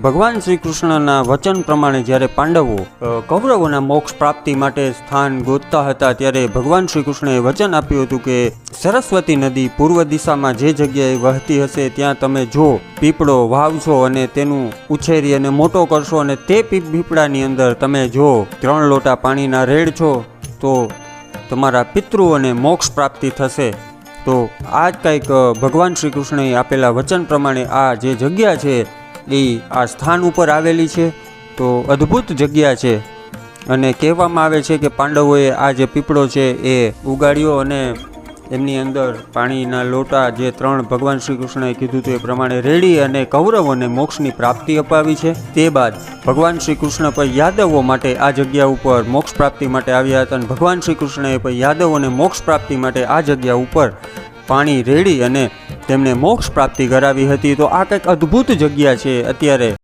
ભગવાન શ્રી કૃષ્ણના વચન પ્રમાણે જ્યારે પાંડવો કૌરવોના મોક્ષ પ્રાપ્તિ માટે સ્થાન ગોતતા હતા ત્યારે ભગવાન શ્રી કૃષ્ણએ વચન આપ્યું હતું કે સરસ્વતી નદી પૂર્વ દિશામાં જે જગ્યાએ વહેતી હશે ત્યાં તમે જો પીપળો વાવશો અને તેનું ઉછેરી અને મોટો કરશો અને તે પીપળાની અંદર તમે જો 3 લોટા પાણીના રેડશો તો તમારા પિતૃઓને મોક્ષ પ્રાપ્તિ થશે। તો આ જ કંઈક ભગવાન શ્રી કૃષ્ણએ આપેલા વચન પ્રમાણે આ જે જગ્યા છે એ આ સ્થાન ઉપર આવેલી છે। તો અદ્ભુત જગ્યા છે અને કહેવામાં આવે છે કે પાંડવોએ આ જે પીપળો છે એ ઉગાડ્યો અને એમની અંદર પાણીના લોટા જે 3 ભગવાન શ્રી કૃષ્ણએ કીધું હતું એ પ્રમાણે રેડી અને કૌરવોને મોક્ષની પ્રાપ્તિ અપાવી છે। તે બાદ ભગવાન શ્રી કૃષ્ણ પર યાદવો માટે આ જગ્યા ઉપર મોક્ષ પ્રાપ્તિ માટે આવ્યા હતા અને ભગવાન શ્રી કૃષ્ણએ પણ યાદવોને મોક્ષ પ્રાપ્તિ માટે આ જગ્યા ઉપર પાણી રેડી અને તેમને મોક્ષ પ્રાપ્તિ કરાવી હતી। તો આ કંઈક અદ્ભુત જગ્યા છે અત્યારે।